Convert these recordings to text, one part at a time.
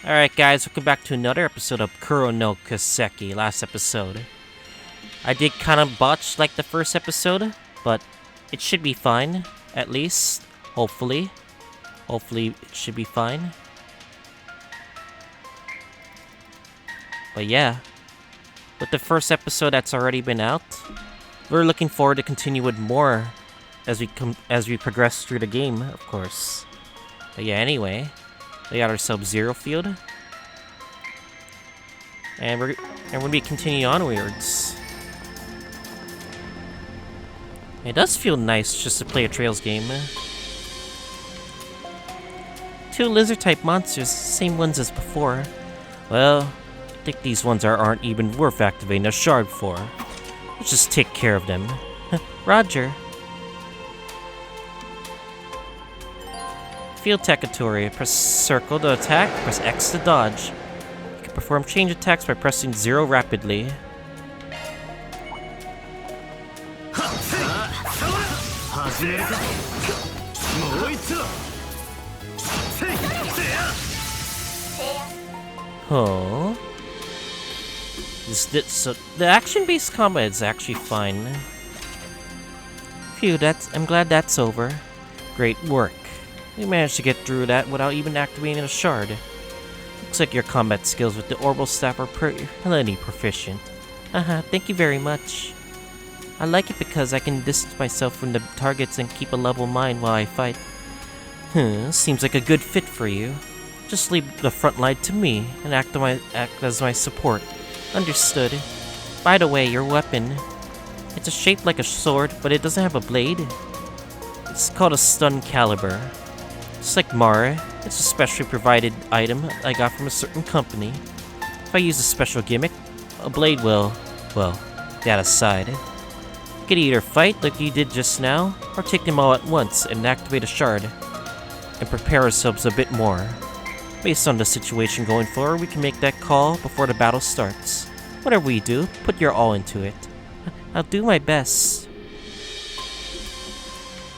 Alright guys, welcome back to another episode of Kuro no Kiseki. Last episode, I did kind of botch like the first episode, but it should be fine, at least. Hopefully. Hopefully it should be fine. But yeah, with the first episode that's already been out, we're looking forward to continue with more as we progress through the game, of course. But yeah, anyway, we got ourselves Zerofield, and we're gonna be continuing onwards. It does feel nice just to play a Trails game. Two lizard-type monsters, same ones as before. Well, I think these ones aren't even worth activating a shard for. Let's just take care of them. Roger. Field Takatory. Press circle to attack, press X to dodge. You can perform change attacks by pressing 0 rapidly. Huh? So the action-based combat is actually fine. Phew, I'm glad that's over. Great work. We managed to get through that without even activating a shard. Looks like your combat skills with the orbital staff are plenty proficient. Thank you very much. I like it because I can distance myself from the targets and keep a level mind while I fight. Seems like a good fit for you. Just leave the front line to me and act as my support. Understood. By the way, your weapon. It's shaped like a sword, but it doesn't have a blade. It's called a stun caliber. Just like Mara, it's a specially provided item I got from a certain company. If I use a special gimmick, a blade will, well, that aside. You could either fight like you did just now, or take them all at once and activate a shard, and prepare ourselves a bit more. Based on the situation going forward, we can make that call before the battle starts. Whatever we do, put your all into it. I'll do my best.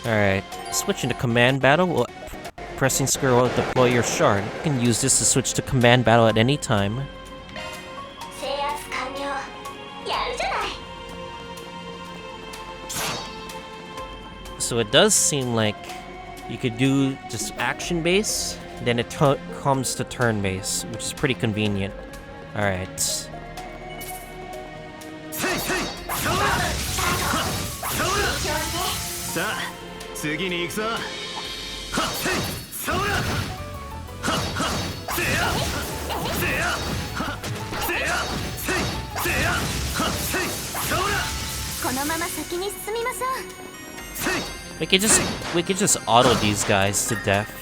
Alright, switching to command battle. Pressing square will deploy your shard. You can use this to switch to command battle at any time. So it does seem like you could do just action base, then it comes to turn base, which is pretty convenient. Alright. We could just auto these guys to death.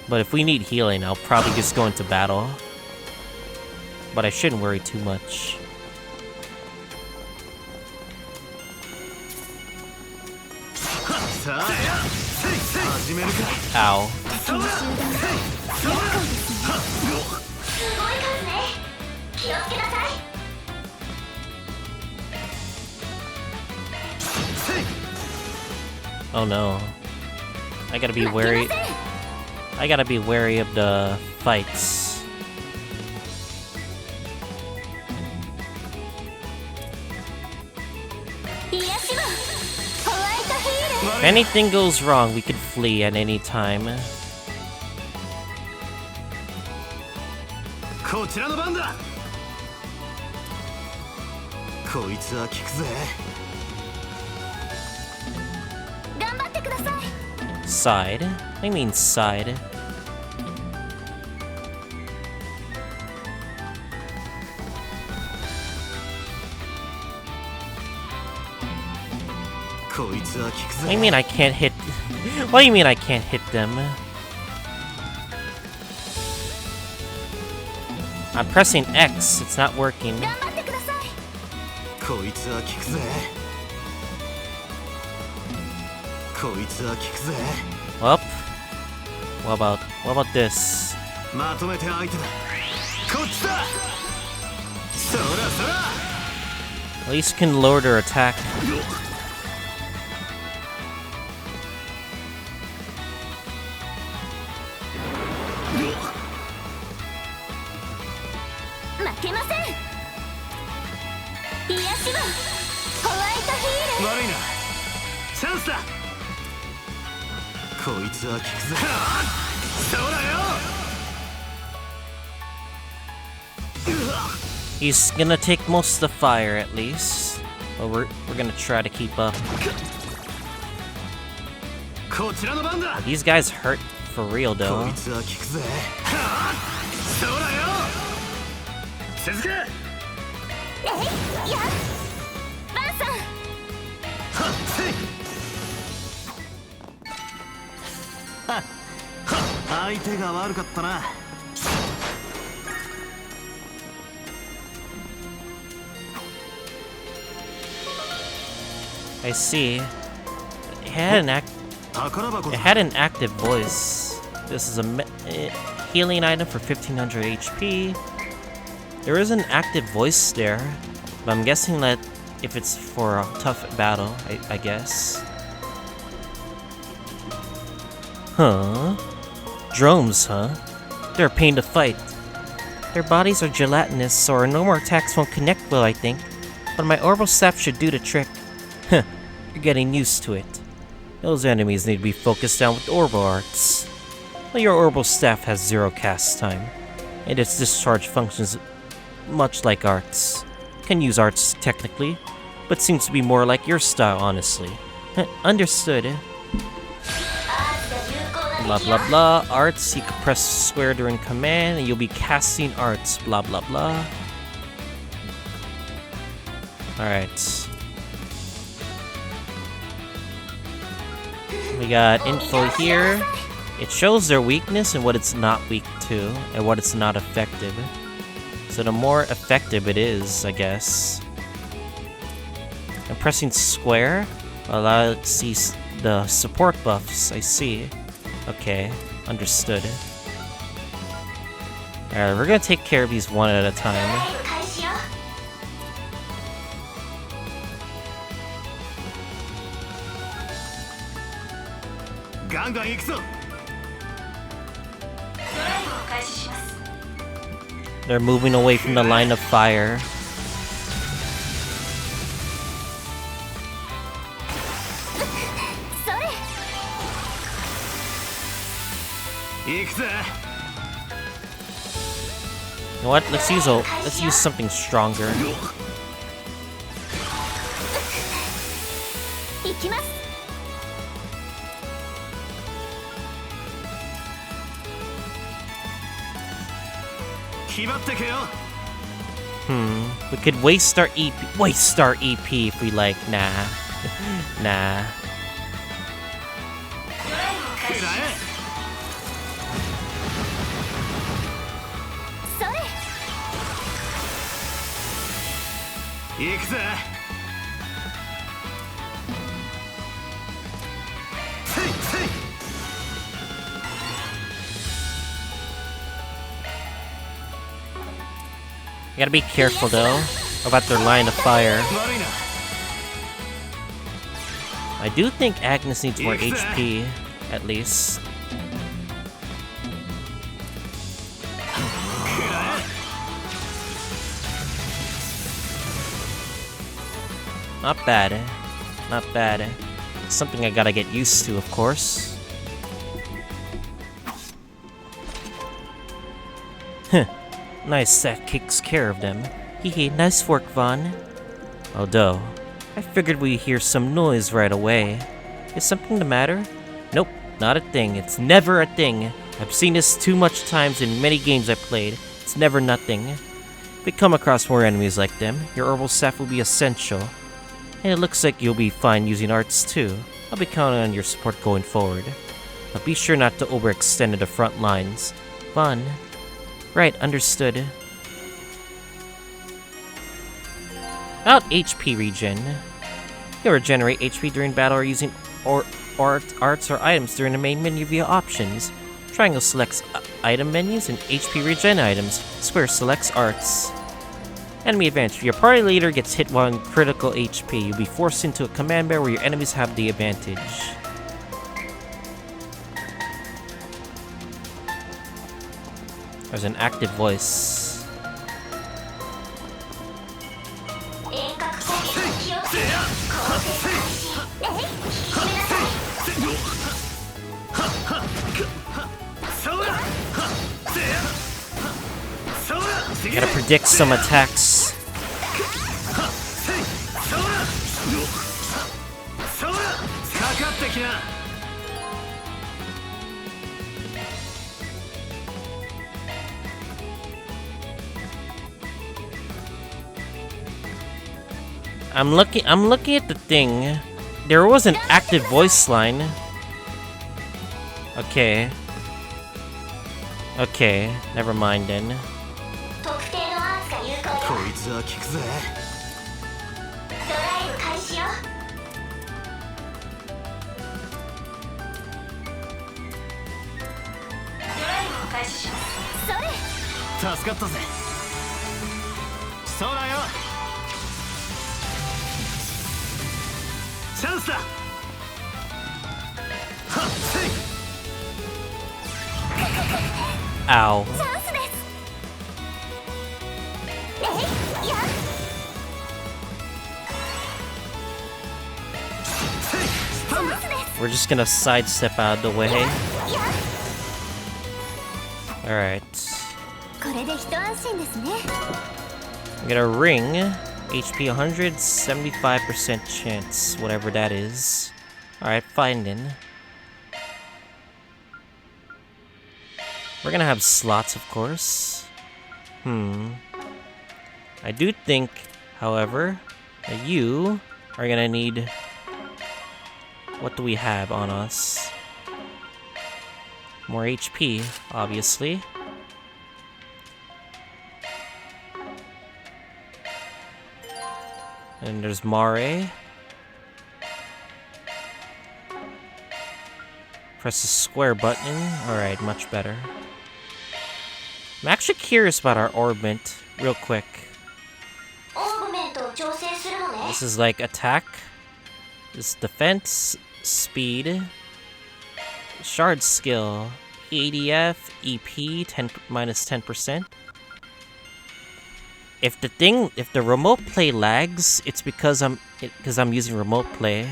But if we need healing, I'll probably just go into battle. But I shouldn't worry too much. Ow. Oh no. I gotta be wary. I gotta be wary of the fights. If anything goes wrong, we could flee at any time. Side? I mean side. What do you mean I can't hit? What do you mean I can't hit them? I'm pressing X, it's not working. Well, what about this? At least you can lower their attack. He's gonna take most of the fire at least. But we're gonna try to keep up. These guys hurt for real though. I see. It had an active voice. This is a healing item for 1500 HP. There is an active voice there, but I'm guessing that if it's for a tough battle, I guess. Huh? Drones, huh? They're a pain to fight. Their bodies are gelatinous, so no more attacks won't connect well, I think. But my orbital staff should do the trick. Huh. You're getting used to it. Those enemies need to be focused down with orbital arts. Well, your orbital staff has 0 cast time, and its discharge functions much like arts. Can use arts technically, but seems to be more like your style, honestly. Understood. Blah blah blah. Arts, you can press square during command, and you'll be casting arts. Blah blah blah. Alright. We got info here. It shows their weakness and what it's not weak to, and what it's not effective. So the more effective it is, I guess. I'm pressing square. Allow it to see the support buffs. I see. Okay, understood. Alright, we're gonna take care of these one at a time. They're moving away from the line of fire. You know what? Let's use something stronger. We could waste our EP if we like. Nah. Nah. You gotta be careful though about their line of fire. I do think Agnes needs more HP, at least. Not bad, eh? Not bad, eh? Something I gotta get used to, of course. Huh. Nice, that takes care of them. Hehe, nice work, Vaughn. Although, I figured we'd hear some noise right away. Is something the matter? Nope, not a thing. It's never a thing. I've seen this too much times in many games I've played. It's never nothing. If we come across more enemies like them, your orbital staff will be essential. And it looks like you'll be fine using arts too. I'll be counting on your support going forward. But be sure not to overextend the front lines. Fun. Right, understood. About HP regen. You'll regenerate HP during battle or using arts or items during the main menu via options. Triangle selects item menus and HP regen items. Square selects arts. Enemy advantage. If your party leader gets hit while in critical HP, you'll be forced into a command bar where your enemies have the advantage. There's an active voice. Gotta predict some attacks. I'm looking at the thing. There was an active voice line. Okay. Okay, never mind then. Ow. We're just gonna sidestep out of the way. Alright. I get a ring. HP 100, 75% chance, whatever that is. Alright, finding. We're gonna have slots, of course. I do think, however, that you are gonna need... What do we have on us? More HP, obviously. And there's Mare. Press the square button. Alright, much better. I'm actually curious about our orbment, real quick. This is like attack. This is defense, speed, shard skill, ADF, EP, minus 10%. If the remote play lags, it's because I'm using remote play.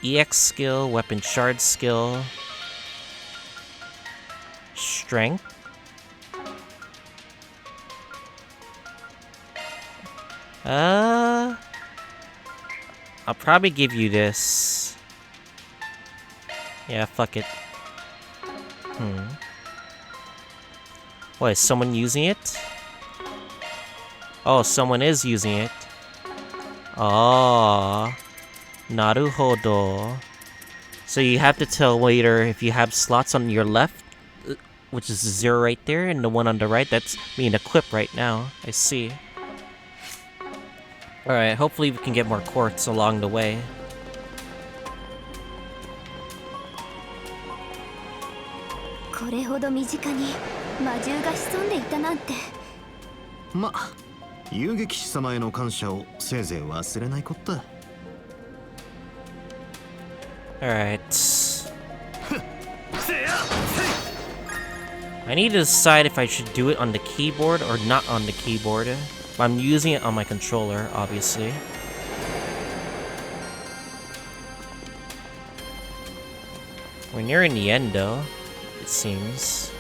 EX skill, weapon shard skill, strength. I'll probably give you this. Yeah, fuck it. What, is someone using it? Oh, someone is using it. Oh, naruhodo. So you have to tell waiter if you have slots on your left, which is 0 right there, and the one on the right, that's being equipped right now. I see. Alright, hopefully we can get more quartz along the way. Alright. I need to decide if I should do it on the keyboard or not on the keyboard. But I'm using it on my controller, obviously. We're nearing the end, though, it seems.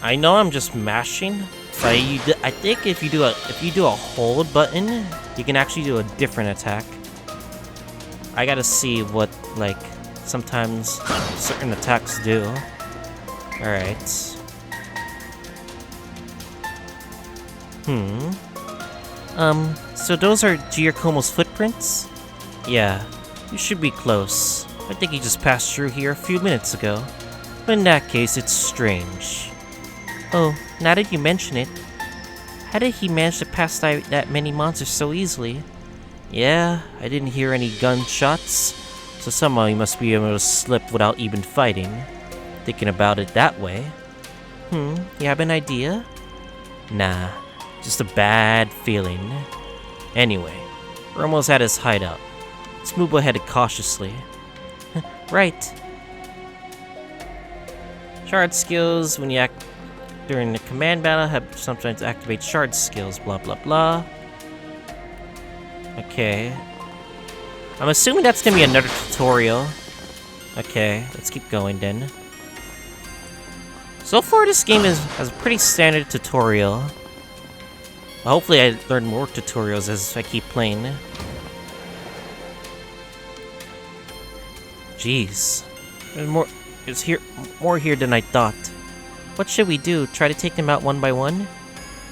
I know I'm just mashing, but I think if you do a hold button, you can actually do a different attack. I gotta see what, like, sometimes certain attacks do. Alright. So those are Giacomo's footprints? Yeah, you should be close. I think he just passed through here a few minutes ago. But in that case, it's strange. Oh, now that you mention it, how did he manage to pass that many monsters so easily? Yeah, I didn't hear any gunshots, So somehow you must be able to slip without even fighting. Thinking about it that way. You have an idea? Nah, just a bad feeling. Anyway, we're almost at his hideout. Let's move ahead cautiously. Right. Shard skills, when you act during the command battle, have sometimes activate shard skills, blah blah blah. Okay. I'm assuming that's gonna be another tutorial. Okay, let's keep going then. So far, this game has a pretty standard tutorial. Hopefully I learn more tutorials as I keep playing. Jeez. There's more here than I thought. What should we do? Try to take them out one by one?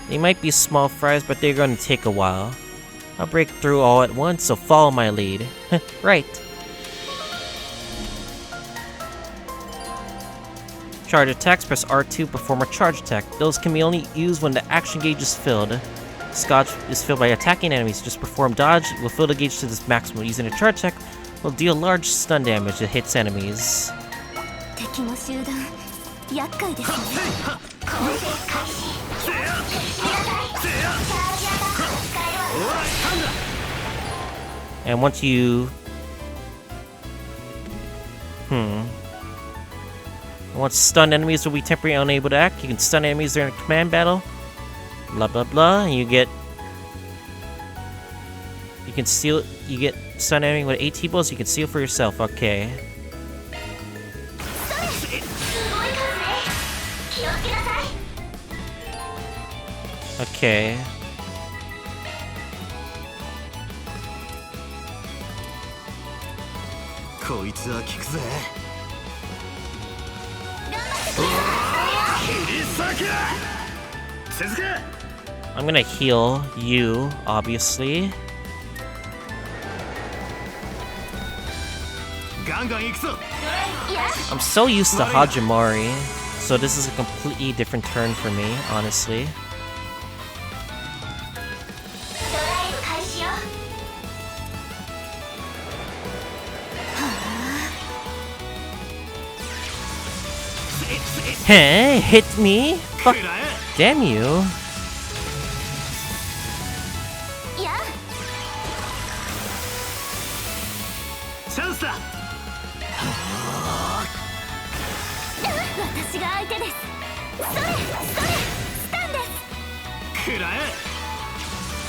They might be small fries, but they're gonna take a while. I'll break through all at once, so follow my lead. Right. Charge attacks, press R2, perform a charge attack. Those can be only used when the action gauge is filled. Scotch is filled by attacking enemies. Just perform dodge, will fill the gauge to this maximum. Using a charge attack will deal large stun damage that hits enemies. And once you... Once stunned enemies will be temporarily unable to act. You can stun enemies during a command battle. Blah blah blah. And you get... You can steal... You get stun enemy with 8 T-balls. You can steal for yourself. Okay. Okay. I'm gonna heal you, obviously. I'm so used to Hajimari, so this is a completely different turn for me, honestly. Hey, hit me? Fuck, damn you.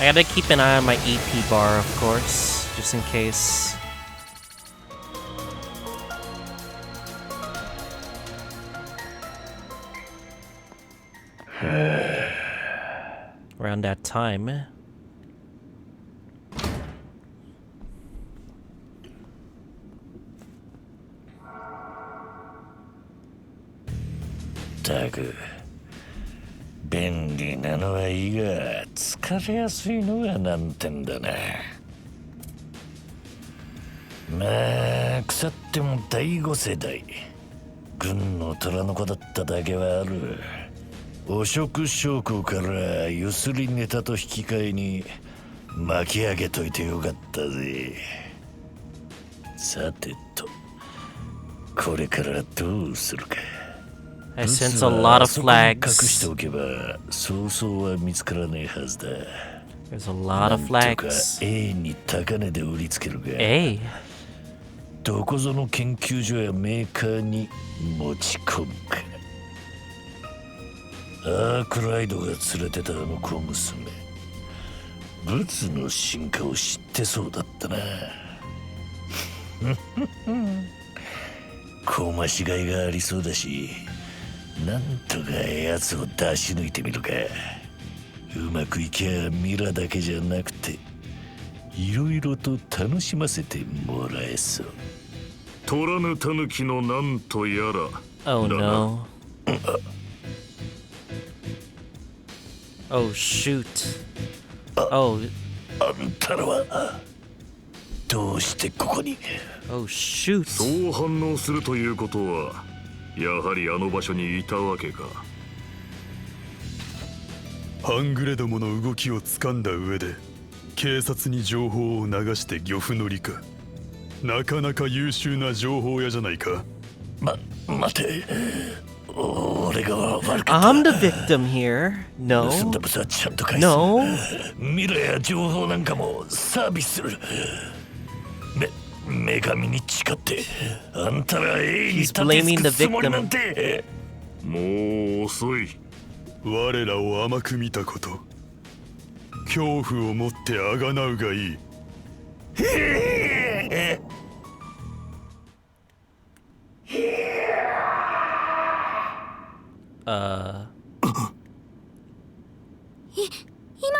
I gotta keep an eye on my EP bar, of course, just in case. Around that time. Taku. 便利なのはいいが、疲れやすいのが難点だな。まあ、腐っても第5世代。軍の虎の子だっただけはある。汚職将校からゆすりネタと引き換えに巻き上げといてよかったぜ。さてと、これからどうするか。I sense a lot of flags. There's a lot of flags. A. どこぞの研究所やメーカーに持ち込むか。アークライドが連れてたあの小娘。物の進化を知ってそうだったな。こましがいがありそうだし。なんとか奴を出し抜いてみるか。うまくいきゃミラだけじゃなくていろいろと楽しませてもらえそう。虎ぬたぬきのなんとやら。Oh no. Oh shoot. Oh. あんたらはどうしてここに。 Oh shoot. そう反応するということはやはりあの場所にいたわけか。半グレどもの動きを掴んだ上で警察に情報を流して漁夫乗りか。なかなか優秀な情報屋じゃないか。待て。俺が悪かった。 I'm the victim here. 盗ん No. だ物はちゃんと返す。 No. ミラや情報なんかもサービスする。女神に誓ってあんたら永遠に立てつくつもりなんて。もう遅い。我らを甘く見たこと、恐怖をもってあがなうがいい。今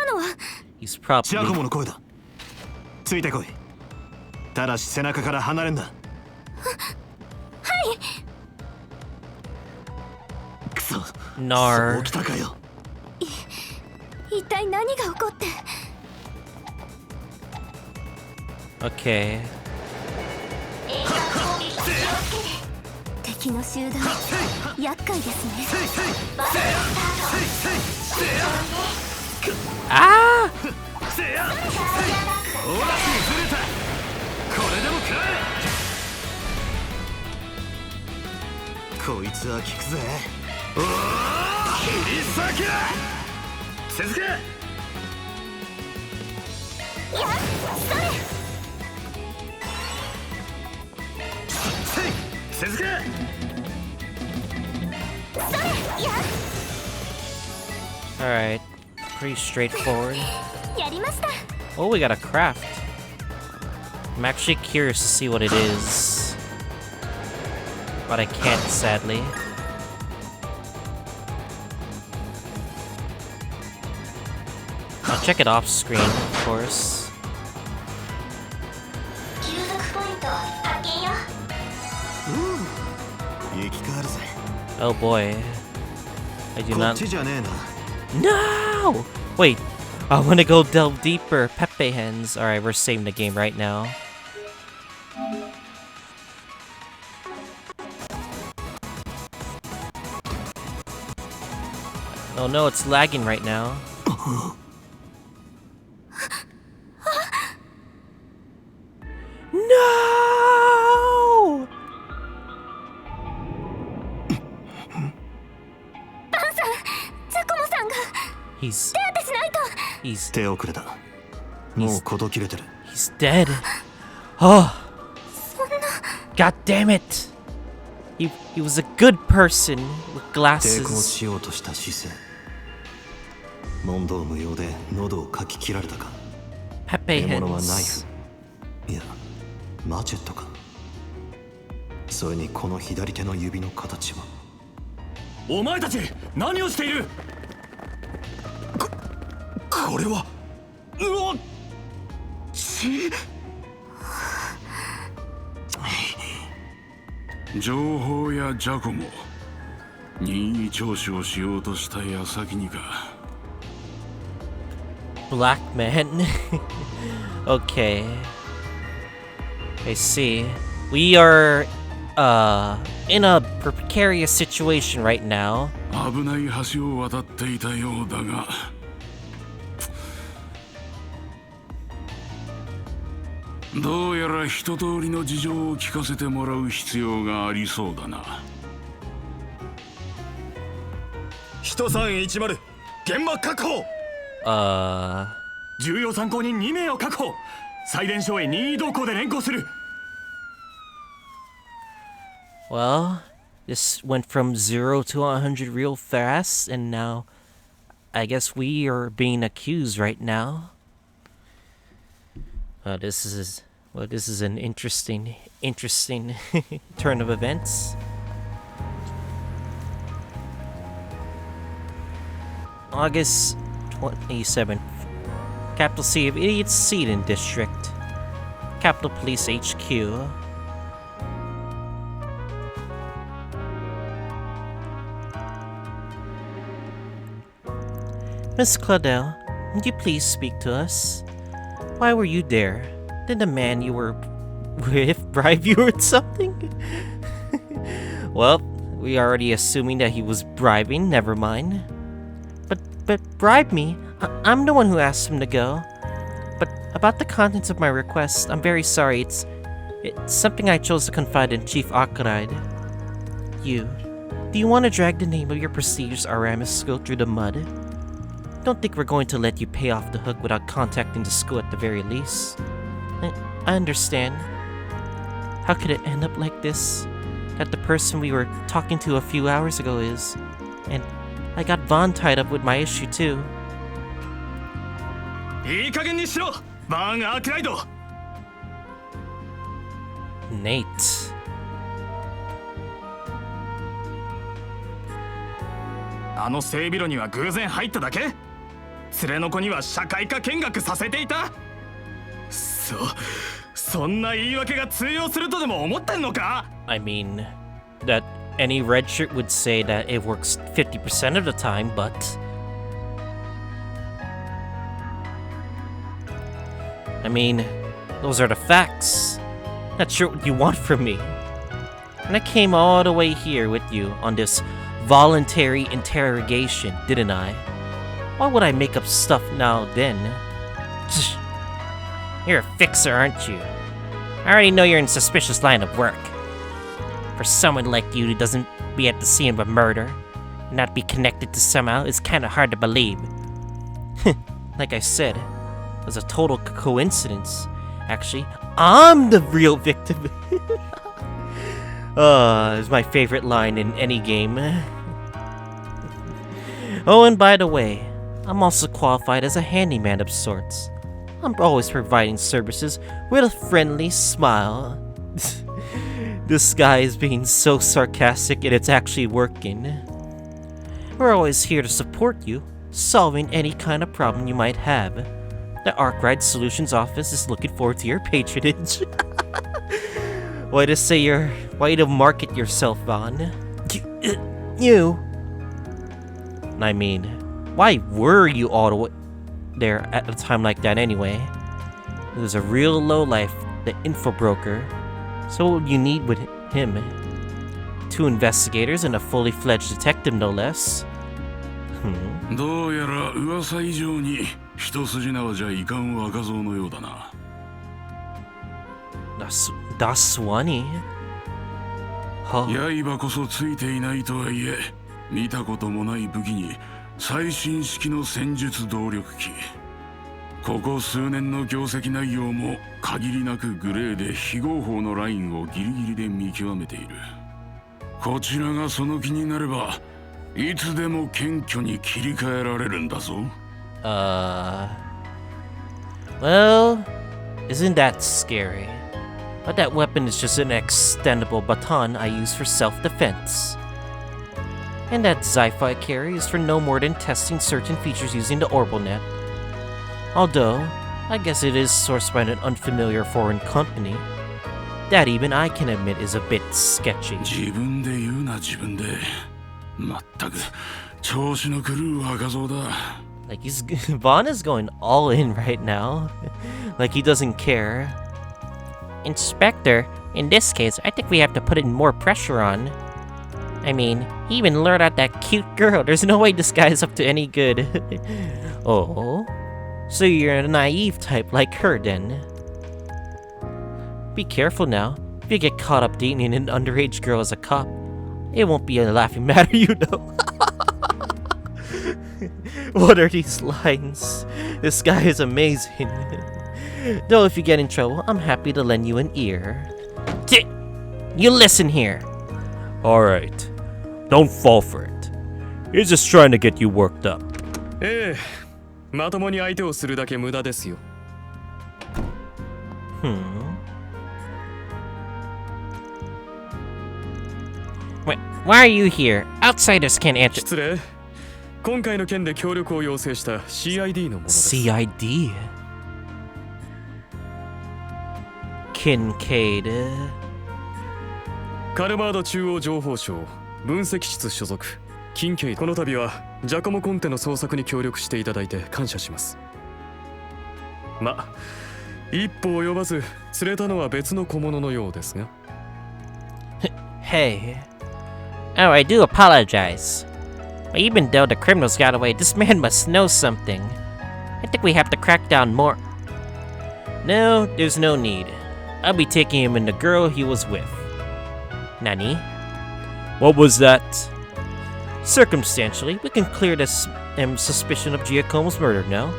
のは He's ジャコ probably モの声だ。ついてこい。ただし背中から離れんだ。はい。くそ。 Nar. そう来たかよ。一体何が起こって。 Okay. 敵の集団厄介ですね。 Ah! こいつは効くぜ。切り裂け。続け。続け。 Alright. Pretty straightforward. やりました。 Oh, we got a craft. I'm actually curious to see what it is. But I can't, sadly. I'll check it off screen, of course. 継続ポイント発見よ。生き返るぜ。 Oh boy. I do こっ not. ちじゃねえな。 No! Wait, I want to go delve deeper. Pepe hens. Alright, we're saving the game right now. Oh no, it's lagging right now. No! ジャコモさんが He's 手当てしないと。 he's 手遅れだ。もう事切れてる。 he's dead. Oh. God damn it. He was a good person with 抵抗 glasses. しようとした姿勢。問答無用で喉をかき切られたか。 Pepe 獲物はナイ hens. フ。いや、マチェットか。それにこの左手の指の形は。お前たち何をしている。これは。うわっ。血。情報やジャコモ、任意聴取をしようとした矢先にか。 Black man. Okay. I see. We are in a precarious situation right now. 危ない橋を渡っていたようだが、どうやら一通りの事情を聞かせてもらう必要がありそうだな。1310現場確保。重要参考人2名を確保。最電所へ任意同行で連行する。 Well, this went from 0 to 100 real fast, and now I guess we are being accused right now. This is an interesting turn of events. August 27th. Capital City of Idiots Seedon District. Capital Police HQ. Miss Claudel, would you please speak to us? Why were you there? Did the man you were with bribe you or something? Well, we are already assuming that he was bribing, never mind. But bribe me? I'm the one who asked him to go. But about the contents of my request, I'm very sorry, It's something I chose to confide in Chief Akuride. Do you want to drag the name of your prestigious Aramis school through the mud? Don't think we're going to let you pay off the hook without contacting the school at the very least. I understand. How could it end up like this? That the person we were talking to a few hours ago is. And I got Vaughn tied up with my issue too. いい加減にしろバーン・アークライド Nate. あの整備路には偶然入っただけ連れの子には社会科見学させていたそんな言い訳が通用するとでも思ってんのか I mean, that any red shirt would say that it works 50% of the time, but... I mean, those are the facts. Not sure what you want from me. And I came all the way here with you on this voluntary interrogation, didn't I? Why would I make up stuff now then? You're a fixer, aren't you? I already know you're in a suspicious line of work. For someone like you who doesn't be at the scene of a murder, and not be connected to somehow, is kinda hard to believe. Like I said, it was a total coincidence. Actually, I'm the real victim. It's my favorite line in any game. Oh, and by the way, I'm also qualified as a handyman of sorts. I'm always providing services with a friendly smile. This guy is being so sarcastic and it's actually working. We're always here to support you, solving any kind of problem you might have. The Arkwright Solutions office is looking forward to your patronage. Way to market yourself, Vaughn. You. I mean, why were you all the way there at a time like that anyway? It was a real lowlife, the info broker. So what would you need with him? 2 investigators and a fully fledged detective, no less. どうやら噂以上に一筋縄じゃいかん若造のようだな。Das Wani? Huh? 刃こそついていないとはいえ、見たこともない武器に最新式の戦術動力機。ここ数年の業績内容も限りなくグレーで非合法のラインをギリギリで見極めている。こちらがその気になればいつでも謙虚に切り替えられるんだぞ。Well, isn't that scary? But that weapon is just an extendable baton I use for self-defense. And that Zi-Fi carry is for no more than testing certain features using the OrbitalNet. Although, I guess it is sourced by an unfamiliar foreign company. That even I can admit is a bit sketchy. 自分で言うな自分で。まったく調子の狂う若造だ。Like Vaughn is going all in right now. Like he doesn't care. Inspector, in this case, I think we have to put in more pressure on. I mean, he even lured out that cute girl. There's no way this guy's up to any good. Oh? So you're a naive type like her then. Be careful now. If you get caught up dating an underage girl as a cop, it won't be a laughing matter, you know. What are these lines? This guy is amazing. Though if you get in trouble, I'm happy to lend you an ear. You listen here. Alright. Don't fall for it. He's just trying to get you worked up. ええ、まともに相手をするだけ無駄ですよ。Wait, why are you here? Outsiders can't answer. 失礼。今回の件で協力を要請した CID のものです。CID? Kincaid. カルバード中央情報省分析室所属キンケイド。この度はジャコモコンテの捜索に協力していただいて感謝します。ま、一歩及ばず釣れたのは別の小物のようですが。Hey. Oh, I do apologize. But even though the criminals got away, this man must know something. I think we have to crack down more. No, there's no need. I'll be taking him and the girl he was with. Nani? What was that? Circumstantially, we can clear this suspicion of Giacomo's murder, no?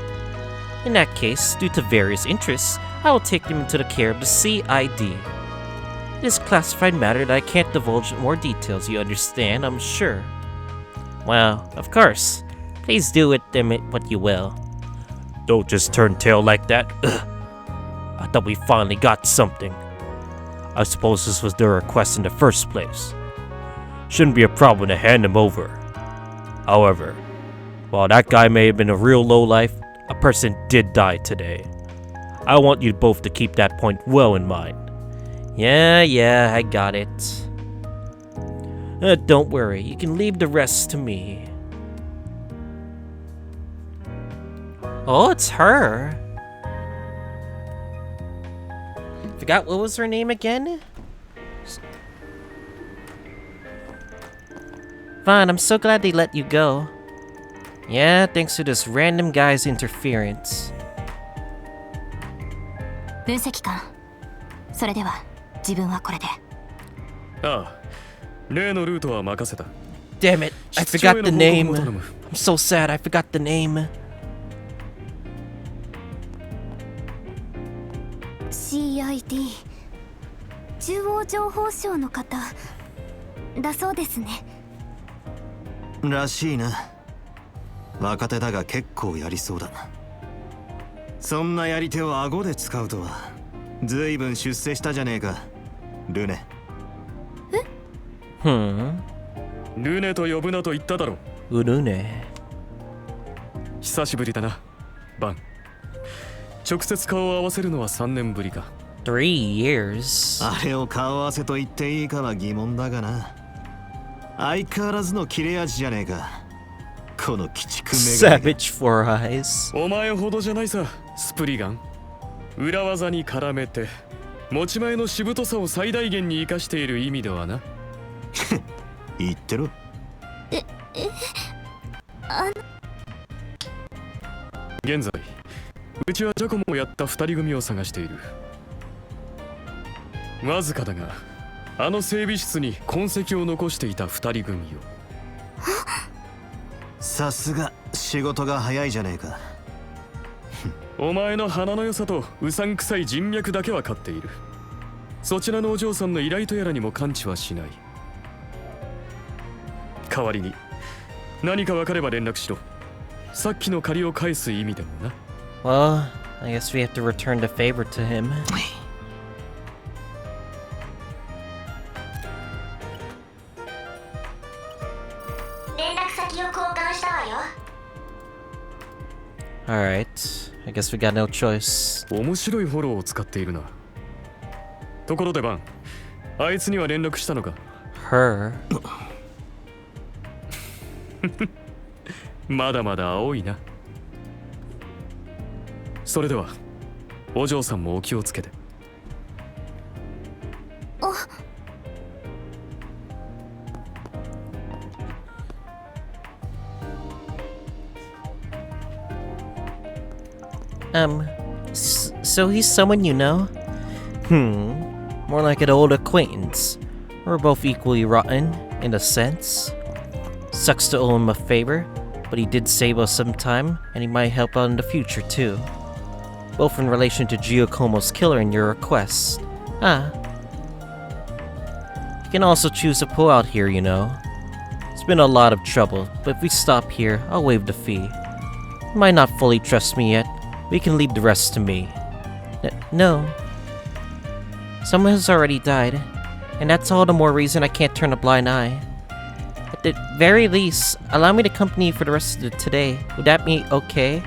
In that case, due to various interests, I will take him into the care of the CID. It is classified matter that I can't divulge more details, you understand, I'm sure. Well, of course. Please do with them what you will. Don't just turn tail like that. Ugh. I thought we finally got something. I suppose this was their request in the first place. Shouldn't be a problem to hand him over. However, while that guy may have been a real lowlife, a person did die today. I want you both to keep that point well in mind. Yeah, I got it. Don't worry, you can leave the rest to me. Oh, it's her. Forgot what was her name again? Fine, I'm so glad they let you go. Yeah, thanks to this random guy's interference. 分析官、それでは自分はこれで。ああ、例のルートは任せた。 Damn it, I forgot the name. I'm so sad, I forgot the name. CID 中央情報省の方だそうですね。らしいな。若手だが結構やりそうだ。そんなやり手を顎で使うとはずいぶん出世したじゃねえか、ルネ。ルネと呼ぶなと言っただろう。ルネ。久しぶりだな、バン。直接顔を合わせるのは3年ぶりか。3 years。あれを顔合わせと言っていいかは疑問だがな。相変わらずの切れ味じゃねえか、この鬼畜めが。Savage Four Eyes。お前ほどじゃないさ、スプリガン。裏技に絡めて持ち前のしぶとさを最大限に生かしている意味ではな。言ってろ。現在うちはジャコモをやった2人組を探している。わずかだがあの整備室に痕跡を残していた2人組を。さすが仕事が早いじゃねえか。お前の鼻の良さとうさんくさい人脈だけは勝っている。そちらのお嬢さんの依頼とやらにも関知はしない。代わりに何か分かれば連絡しろ。さっきの借りを返す意味でもな。Well, I guess we have to return the favor to him. Alright, I guess we got no choice. 面白いフォローを使っているな。ところでバン、あいつには連絡したのか？ Her? まだまだ青いな。それではお嬢さんもお気をつけて。So he's someone you know? More like an old acquaintance. We're both equally rotten, in a sense. Sucks to owe him a favor, but he did save us some time, and he might help out in the future too. Both in relation to Giacomo's killer and your request. You can also choose to pull out here, you know. It's been a lot of trouble, but if we stop here, I'll waive the fee. You might not fully trust me yet. We can leave the rest to me. No. Someone has already died, and that's all the more reason I can't turn a blind eye. At the very least, allow me to accompany you for the rest of today. Would that be okay?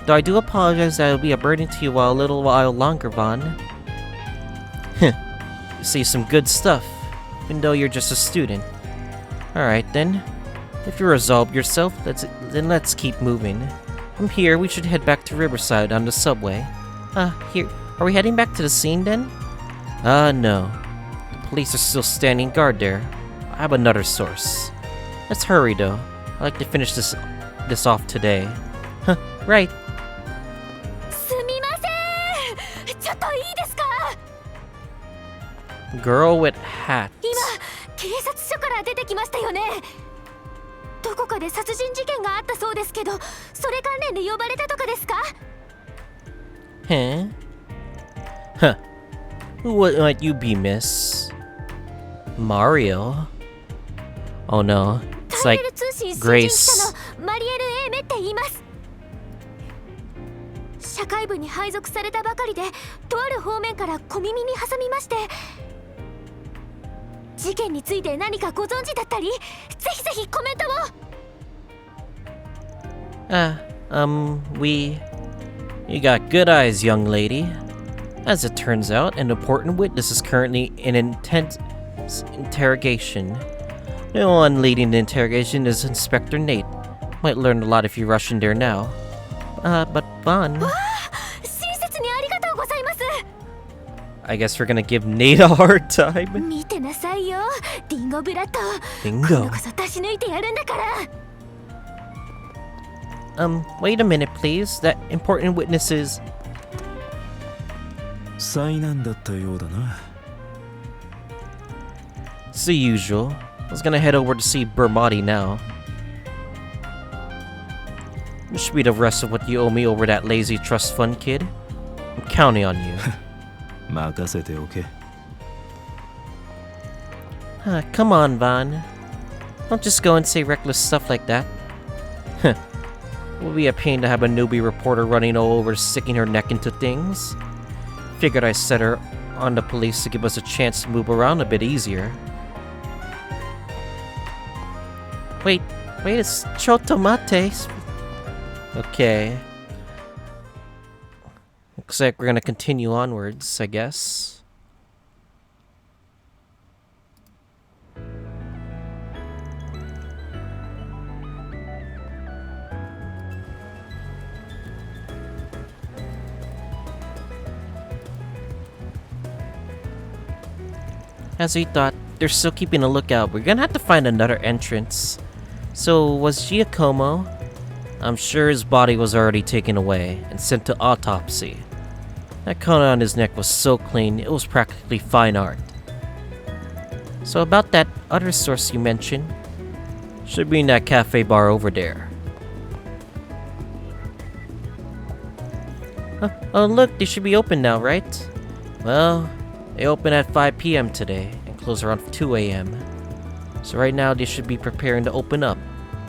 Though I do apologize that it will be a burden to you while a little while longer, Vaughn. You see some good stuff, even though you're just a student. Alright then. If you resolve yourself, let's keep moving. From here, we should head back to Riverside on the subway. Here. Are we heading back to the scene then? No. The police are still standing guard there. I have another source. Let's hurry though. I'd like to finish this off today. Right. すみません。ちょっといいですか？ Girl with hat. 今警察署から出てきましたよね。どこかで殺人事件があったそうですけど、それ関連で呼ばれたとかですか？ Huh? Huh. What might you be, miss? Mario? Oh no. It's タイ like レル通信新人記 Grace. 者のマリエル・エーメって言います。社会部に配属されたばかりで、とある方面から小耳に挟みまして、事件について何かご存知だったり、ぜひぜひコメントを。You got good eyes, young lady. As it turns out, an important witness is currently in intense interrogation. The one leading the interrogation is Inspector Nate. Might learn a lot if you rush in there now. But fun. 親切にありがとうございます。 I guess we're gonna give Nate a hard time. 見てなさいよ、リンゴブラッド。 Bingo. 今度こそ出し抜いてやるんだから。Wait a minute, please. That important witness is... 災難だったようだな。 It's the usual. I was gonna head over to see Bermati now. This should be the rest of what you owe me over that lazy trust fund, kid. I'm counting on you. 任せておけ。Come on, Vaughn. Don't just go and say reckless stuff like that. It would be a pain to have a newbie reporter running all over sticking her neck into things. Figured I set her on the police to give us a chance to move around a bit easier. Wait, it's Chotomate. Okay. Looks like we're gonna continue onwards, I guess. As we thought, they're still keeping a lookout. We're gonna have to find another entrance. So, was Giacomo? I'm sure his body was already taken away and sent to autopsy. That cut on his neck was so clean, it was practically fine art. So about that other source you mentioned, should be in that cafe bar over there. Oh look, they should be open now, right? Well, they open at 5 p.m. today and close around 2 a.m. So right now they should be preparing to open up.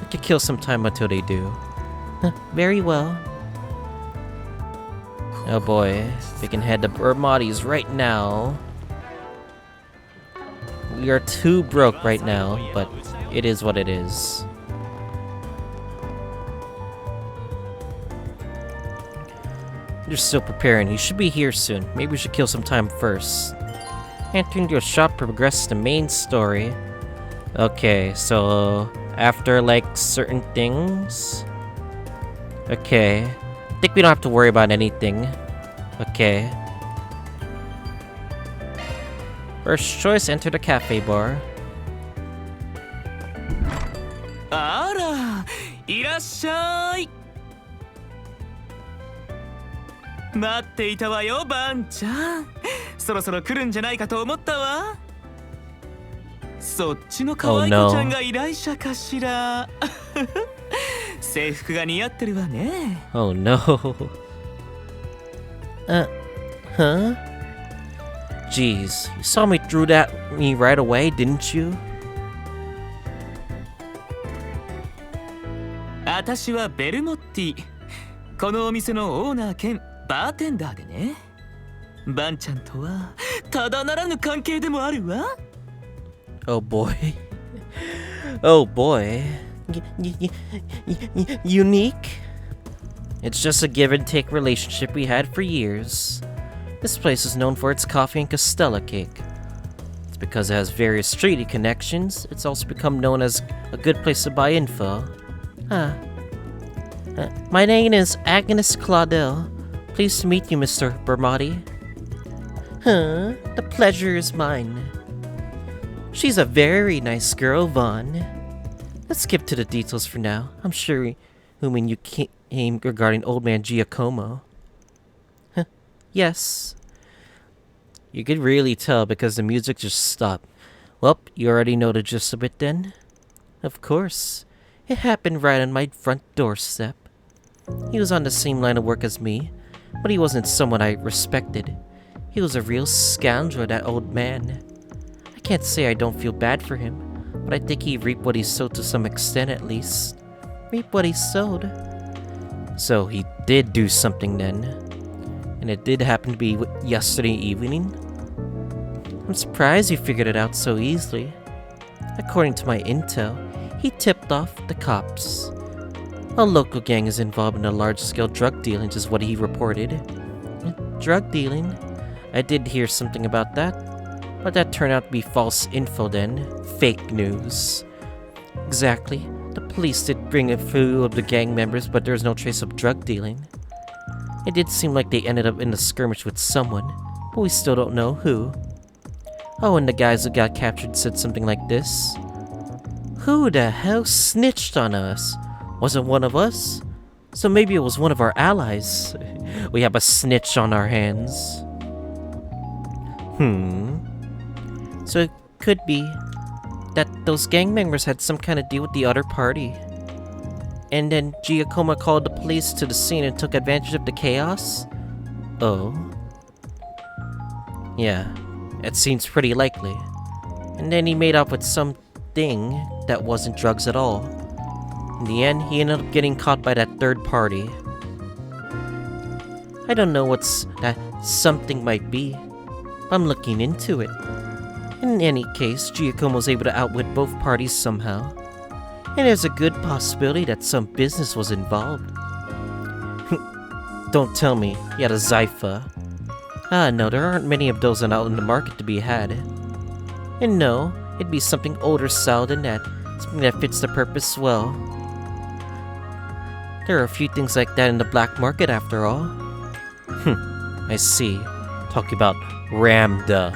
We could kill some time until they do. Very well. Oh boy, we can head to Bermati's right now. We are too broke right now, but it is what it is. They're still preparing. He should be here soon. Maybe we should kill some time first. Entering your shop progresses the main story. Okay, so after like certain things. Okay. I think we don't have to worry about anything. Okay. First choice, enter the cafe bar. あら、いらっしゃい。待っていたわよ、バンちゃん。そろそろ来るんじゃないかと思ったわ。そっちの可愛い子ちゃんが依頼者かしら。制服が似合ってるわね。Oh no. Huh? Jeez, you saw me through that me right away, didn't you? 私はベルモッティ。このお店のオーナー兼バーテンダーでね。バンちゃんとはただならぬ関係でもあるわ。Oh boy. Oh boy. Unique? It's just a give and take relationship we had for years. This place is known for its coffee and castella cake. It's because it has various streety connections. It's also become known as a good place to buy info. My name is Agnes Claudel. Pleased to meet you, Mr. Bermati. The pleasure is mine. She's a very nice girl, Vaughn. Let's skip to the details for now. I'm sure when you came regarding old man Giacomo. Yes. You could really tell because the music just stopped. Well, you already know the gist of it then? Of course. It happened right on my front doorstep. He was on the same line of work as me, but he wasn't someone I respected. He was a real scoundrel, that old man. I can't say I don't feel bad for him, but I think he reaped what he sowed to some extent at least. Reap what he sowed. So he did do something then. And it did happen to be yesterday evening? I'm surprised you figured it out so easily. According to my intel, he tipped off the cops. A local gang is involved in a large-scale drug dealing, is what he reported. Drug dealing? I did hear something about that, but that turned out to be false info then. Fake news. Exactly. The police did bring a few of the gang members, but there was no trace of drug dealing. It did seem like they ended up in a skirmish with someone, but we still don't know who. Oh, and the guys who got captured said something like this. Who the hell snitched on us? Was it one of us? So maybe it was one of our allies. We have a snitch on our hands. So it could be that those gang members had some kind of deal with the other party. And then Giacomo called the police to the scene and took advantage of the chaos? Oh. Yeah, it seems pretty likely. And then he made up with something that wasn't drugs at all. In the end, he ended up getting caught by that third party. I don't know what's that something might be. I'm looking into it. In any case, Giacomo was able to outwit both parties somehow. And there's a good possibility that some business was involved. Don't tell me he had a Zypha. No, there aren't many of those out in the market to be had. And no, it'd be something older style than that, something that fits the purpose well. There are a few things like that in the black market after all. I see. Talking about Ramda.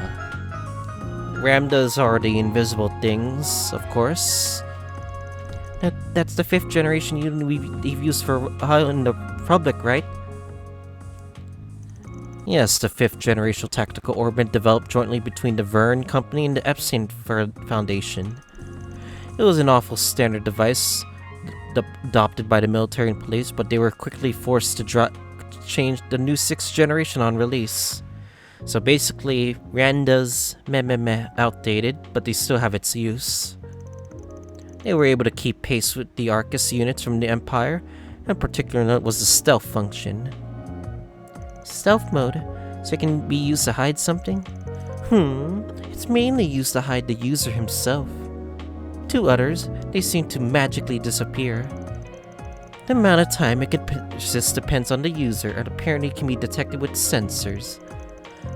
Ramdas are the invisible things, of course. That's the 5th generation unit we've used for in the Republic, right? Yes, the 5th generation tactical orbit developed jointly between the Verne Company and the Epstein Foundation. It was an awful standard device adopted by the military and police, but they were quickly forced to change the new 6th generation on release. So basically, Randa's outdated, but they still have its use. They were able to keep pace with the Arcus units from the Empire, and particular note was the stealth function. Stealth mode, so it can be used to hide something? It's mainly used to hide the user himself. To others, they seem to magically disappear. The amount of time it can persist depends on the user, and apparently can be detected with sensors.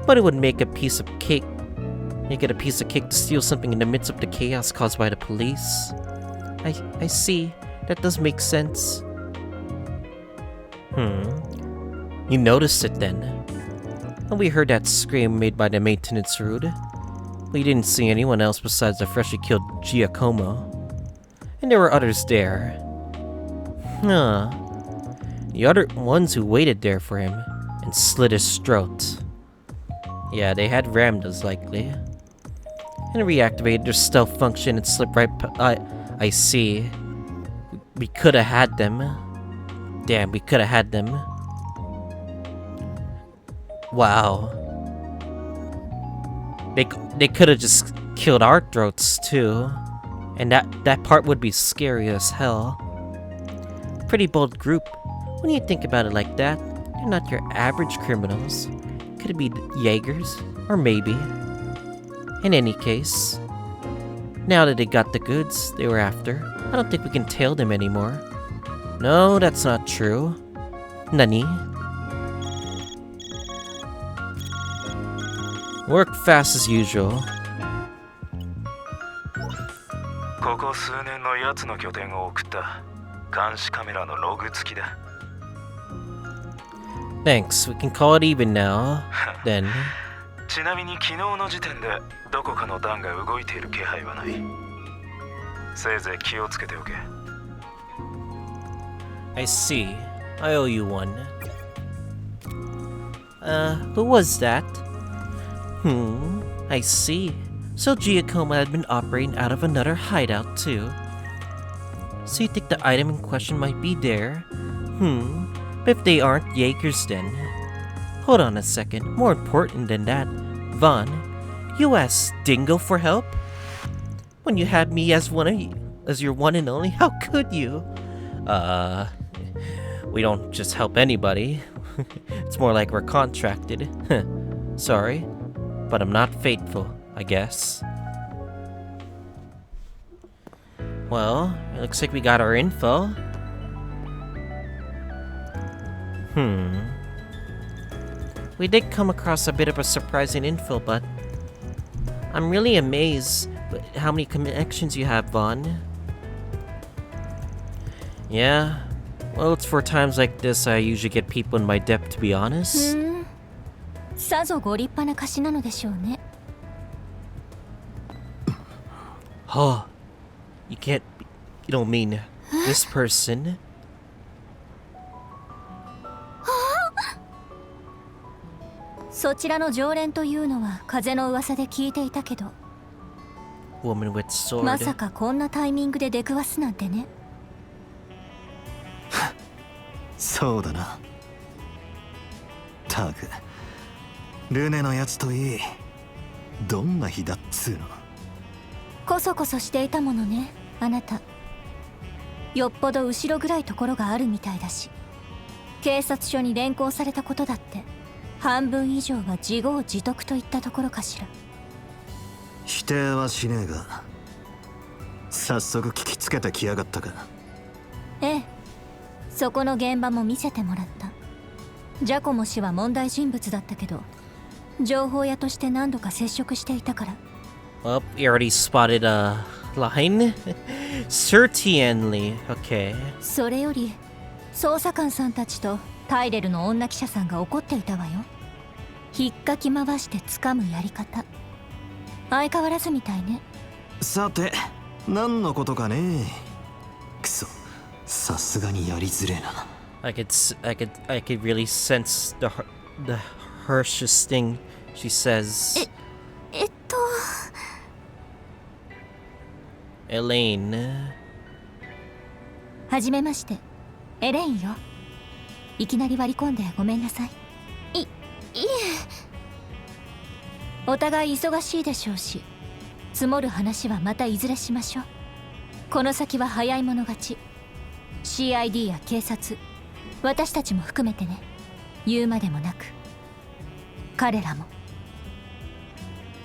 But it would make it a piece of cake to steal something in the midst of the chaos caused by the police. I see. That does make sense. You noticed it then. And we heard that scream made by the maintenance route. We didn't see anyone else besides the freshly killed Giacomo. And there were others there. The other ones who waited there for him and slit his throat. Yeah, they had Ramdas likely. And reactivated their stealth function and slipped right I see. We could have had them. Damn, we could have had them. Wow. They could have just killed our throats too. And that part would be scary as hell. Pretty bold group. When you think about it like that, they're not your average criminals. Could it be Jaegers? Or maybe. In any case, now that they got the goods they were after, I don't think we can tail them anymore. No, that's not true. Nani? Work fast as usual. ここ数年の奴の拠点を送った監視カメラのログ付きだ。Thanks, we can call it even now, then. ちなみに昨日の時点でどこかの弾が動いている気配はない。せいぜい気をつけておけ。I see. I owe you one. Who was that? I see. So Giacomo had been operating out of another hideout too. So you think the item in question might be there? But if they aren't Jaegers then. Hold on a second, more important than that. Vaughn, you asked Dingo for help? When you had me as your one and only, how could you? We don't just help anybody. It's more like we're contracted. Sorry, but I'm not faithful, I guess. Well, it looks like we got our info. We did come across a bit of a surprising info, but I'm really amazed at how many connections you have, Vaughn. Yeah, well, it's for times like this I usually get people in my depth, to be honest. さぞご立派な貸しなのでしょうね。Huh. You don't mean this person? そちらの常連というのは風の噂で聞いていたけど、 Woman with sword. まさかこんなタイミングで出くわすなんてね。そうだな。たくルネのやつといい、どんな日だっつうの。こそこそしていたものね、あなた。よっぽど後ろ暗いところがあるみたいだし、警察署に連行されたことだって半分以上が自業自得といったところかしら。否定はしねえが、早速聞きつけてきやがったか。ええ、そこの現場も見せてもらった。ジャコモ氏は問題人物だったけど、情報屋として何度か接触していたから。Well, we already spotted a line. Certainly. Okay. それより捜査官さんたちとタイレルの女記者さんが怒っていたわよ。引っかき回して掴むやり方、相変わらずみたいね。さて何のことかね。くそ、さすがにやりづれえな。I could really sense the harshest thing she says. Elaine. はじめまして、エレインよ。いきなり割り込んでごめんなさい。いえ。お互い忙しいでしょうし、積もる話はまたいずれしましょう。この先は早い者勝ち。CID や警察、私たちも含めてね。言うまでもなく、彼らも。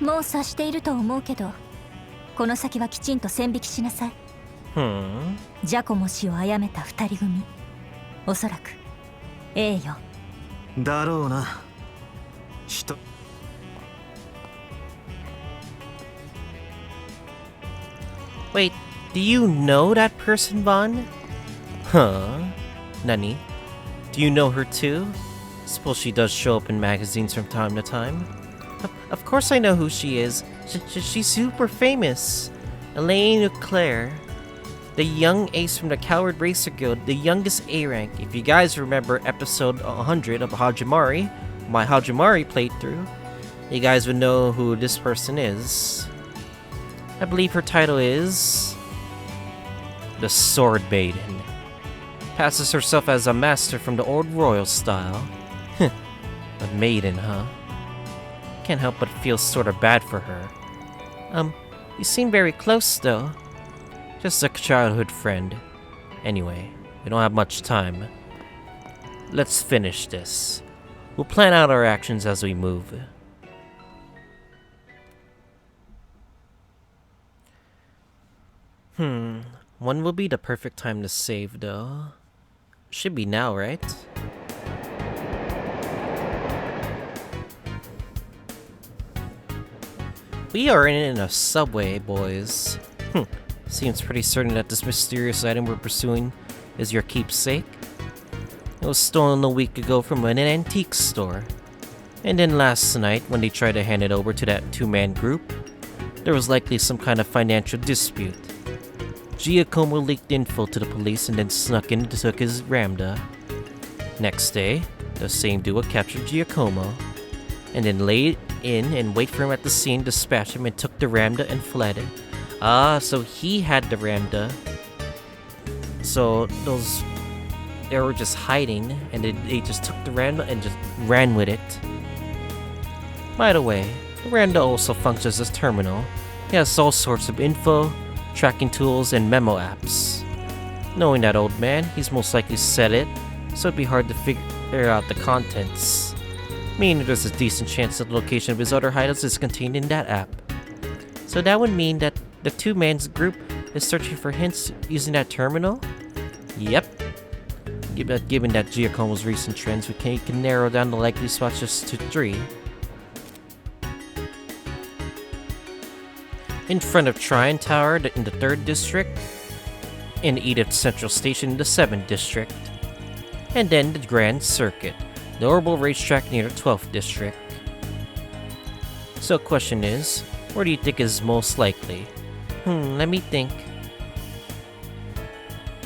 もう察していると思うけど、この先はきちんと線引きしなさい。ジャコモ氏を殺めた二人組、おそらく A よ。だろうな。Wait, do you know that person, Vaughn? Huh? Nani? Do you know her too? Suppose she does show up in magazines from time to time. Of course I know who she is. She's super famous. Elaine Leclerc. The young ace from the Coward Racer Guild, the youngest A rank. If you guys remember episode 100 of Hajimari, my Hajimari playthrough, you guys would know who this person is. I believe her title is the Sword Maiden. Passes herself as a master from the old royal style. A maiden, huh? Can't help but feel sort of bad for her. You seem very close though. Just a childhood friend. Anyway, we don't have much time. Let's finish this. We'll plan out our actions as we move. When will be the perfect time to save though? Should be now, right? We are in a subway, boys. Seems pretty certain that this mysterious item we're pursuing is your keepsake. It was stolen a week ago from an antique store. And then last night, when they tried to hand it over to that two-man group, there was likely some kind of financial dispute. Giacomo leaked info to the police and then snuck in and took his Ramda. Next day, the same duo captured Giacomo, and then laid in and wait for him at the scene, dispatch him, and took the Ramda and fled. Ah, so he had the Ramda. So they were just hiding, and they just took the Ramda and just ran with it. By the way, the Ramda also functions as terminal. It has all sorts of info, tracking tools, and memo apps. Knowing that old man, he's most likely set it, so it'd be hard to figure out the contents. Meaning there's a decent chance that the location of his other hideouts is contained in that app. So that would mean that the two-man's group is searching for hints using that terminal? Yep. Given that Giacomo's recent trends, we can narrow down the likely spots just to 3. In front of Tryon Tower in the 3rd District, in Edith Central Station in the 7th District, and then the Grand Circuit, the Orbital Racetrack near the 12th District. So question is, where do you think is most likely? Let me think.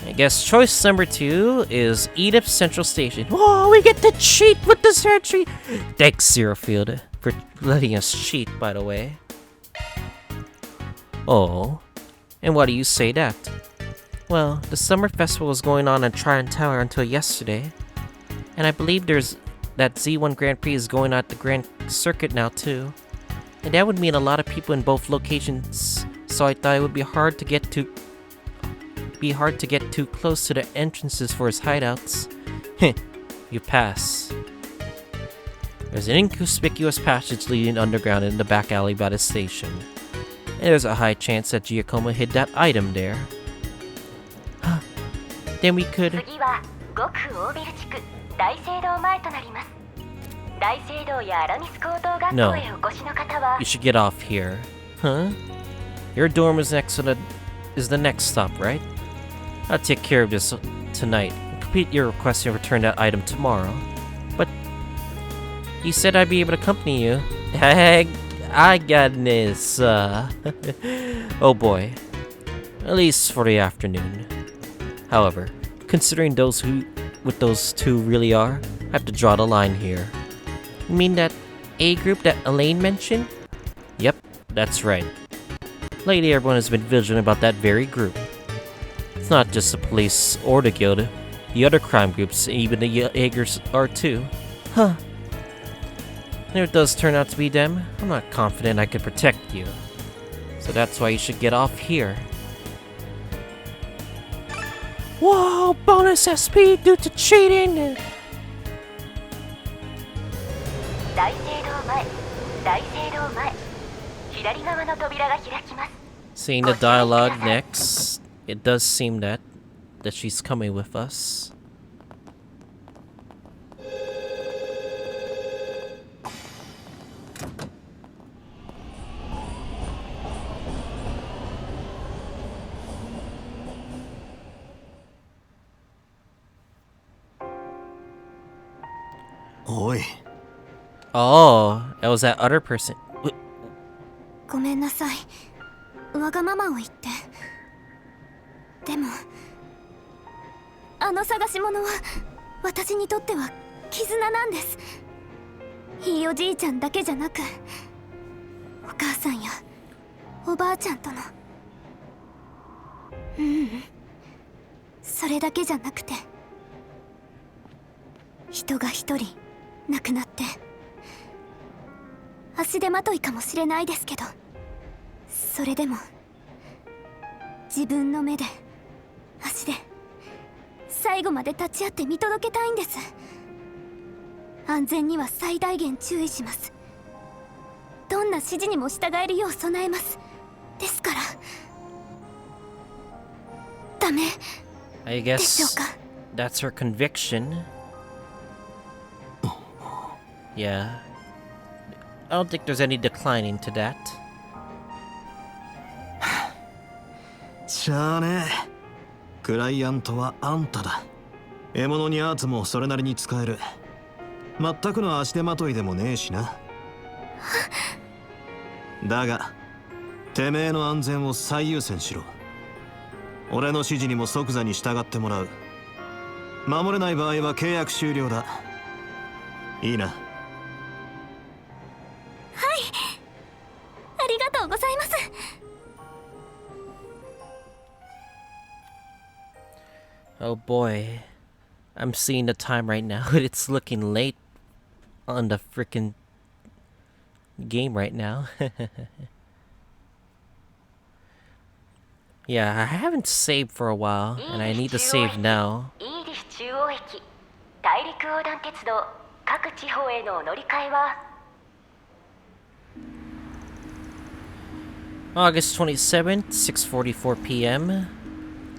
I guess choice number 2 is Edith Central Station. Whoa, we get to cheat with this entry! Thanks, Zerofield, for letting us cheat, by the way. Oh, and why do you say that? Well, the summer festival was going on in Tryon Tower until yesterday, and I believe that Z1 Grand Prix is going on at the Grand Circuit now too, and that would mean a lot of people in both locations. So I thought it would be hard to get too close to the entrances for his hideouts. You pass. There's an inconspicuous passage leading underground in the back alley by the station, and there's a high chance that Giacomo hid that item there. Then we could... No, you should get off here. Huh? Your dorm is the next stop, right? I'll take care of this tonight. Complete your request and return that item tomorrow. But you said I'd be able to accompany you. I got this. Oh boy. At least for the afternoon. However, considering those two really are, I have to draw the line here. You mean that A group that Elaine mentioned? Yep, that's right. Lately, everyone has been vigilant about that very group. It's not just the police or the guild. The other crime groups, even the Jaegers, are too. Huh. And if it does turn out to be them, I'm not confident I could protect you. So that's why you should get off here. Whoa! Bonus SP due to cheating! Seeing the dialogue next, it does seem that she's coming with us. Oi. Oh, that was that other person. ごめんなさい。わがままを言って。でも、あの探し物は私にとっては絆なんです。ひいおじいちゃんだけじゃなく、お母さんやおばあちゃんとの。それだけじゃなくて、人が一人亡くなって。足手まといかもしれないですけど、それでも自分の目で足で最後まで立ち会って見届けたいんです。安全には最大限注意します。どんな指示にも従えるよう備えます。ですからダメ I でしょう guess か。 that's her conviction. Yeah. I don't think there's any declining to that. しゃあねえ。クライアントはあんただ。獲物にアーツもそれなりに使える。全くの足手まといでもねえしな。だがてめえの安全を最優先しろ。俺の指示にも即座に従ってもらう。守れない場合は契約終了だ。いいな。はい、Oh boy. I'm seeing the time right now, but it's looking late on the freaking game right now. Yeah, I haven't saved for a while, and I need to save now. August 27th, 6:44 p.m.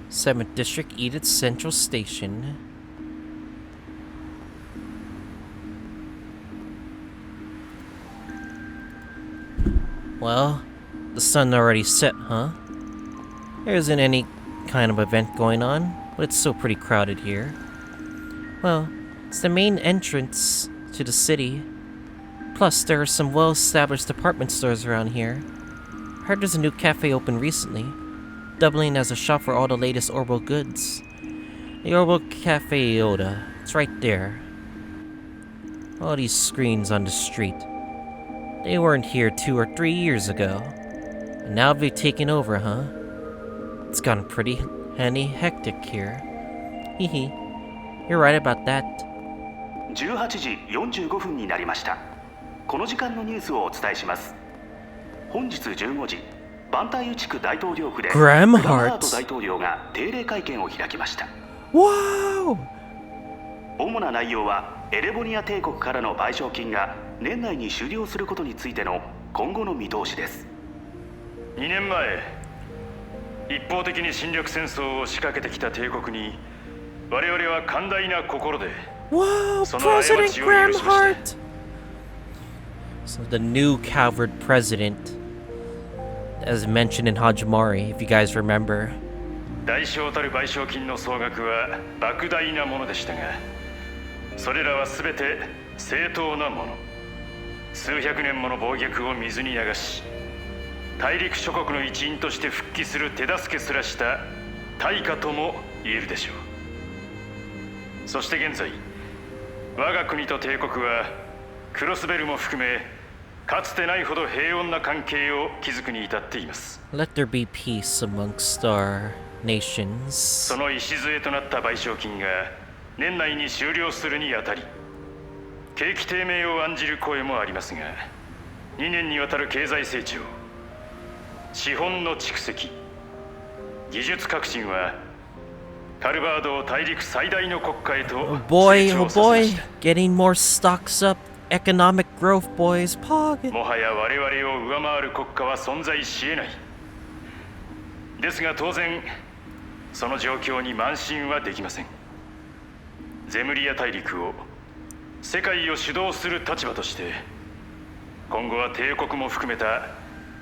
7th District, Edith Central Station. Well, the sun already set, huh? There isn't any kind of event going on, but it's still pretty crowded here. Well, it's the main entrance to the city. Plus, there are some well-established department stores around here. I heard there's a new cafe opened recently, doubling as a shop for all the latest Orbital goods. The Orbital Cafe Oda, it's right there. All these screens on the street. They weren't here 2 or 3 years ago. And now they've taken over, huh? It's gotten pretty hectic here. Hehe. You're right about that. 18時45分になりました。この時間のニュースをお伝えします。本日15時、バンタイユ地区大統領府でグラムハート大統領が定例会見を開きました。Wow! 主な内容はエレボニア帝国からの賠償金が年内に終了することについての今後の見通しです。2年前、一方的に侵略戦争を仕掛けてきた帝国に我々は寛大な心で Wow, President Gramhart! So the new Calvert president, as mentioned in Hajimari, if you guys remember. 大小たる賠償金の総額は莫大なものでしたが、それらは全て正当なもの。数百年もの暴虐を水に流し、大陸諸国の一員として復帰する手助けすらした対価とも言えるでしょう。そして現在、我が国と帝国はクロスベルも含めかつてないほど平穏な関係を築くに至っています。Let there be peace amongst our nations. その礎となった賠償金が年内に終了するにあたり、景気低迷を案じる声もありますが、2年にわたる経済成長、資本の蓄積、技術革新はカルバードを大陸最大の国家へと Oh boy, 成 oh 長させま boy, した。 getting more stocks up, economic growth, boys, pog. もはや我々を上回る国家は存在し得ない。ですが当然、その状況に慢心はできません。ゼムリア大陸を世界を主導する立場として、今後は帝国も含めた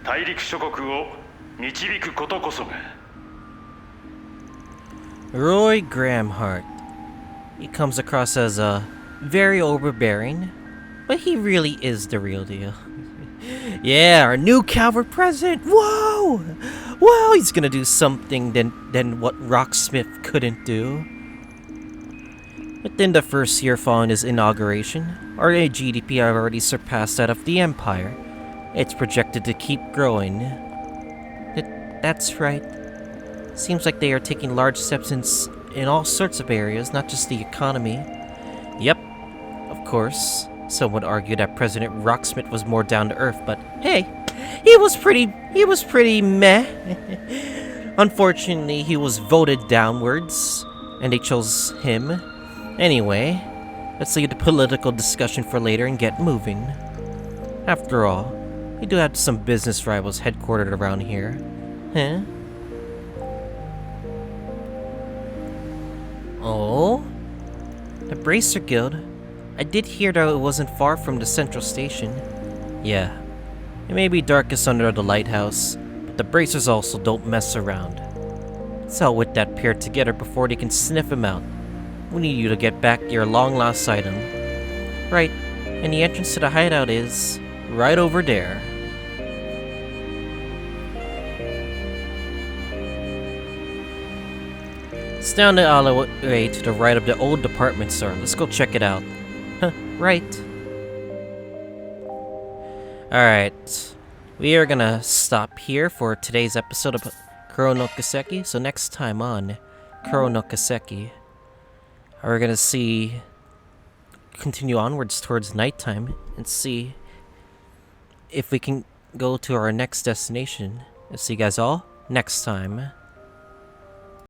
大陸諸国を導くことこそが。Roy Gramhart. He comes across as very overbearing, but he really is the real deal. Yeah, our new Calvert president. Whoa! Well, he's gonna do something than what Rocksmith couldn't do. Within the first year following his inauguration, our GDP have already surpassed that of the Empire. It's projected to keep growing. That's right. Seems like they are taking large steps in all sorts of areas, not just the economy. Yep, of course. Some would argue that President Rocksmith was more down to earth, but hey, he was pretty meh. Unfortunately, he was voted downwards, and they chose him. Anyway, let's leave the political discussion for later and get moving. After all, we do have some business rivals headquartered around here. Huh? Oh? The Bracer Guild? I did hear that it wasn't far from the central station. Yeah. It may be darkest under the lighthouse, but the Bracers also don't mess around. Let's help with that pair together before they can sniff him out. We need you to get back your long-lost item. Right, and the entrance to the hideout is right over there. It's down the alleyway to the right of the old department store. Let's go check it out. Huh, right. Alright. We are gonna stop here for today's episode of Kuro no Kiseki. So next time on Kuro no Kiseki. We're gonna continue onwards towards nighttime and see if we can go to our next destination. See you guys all next time.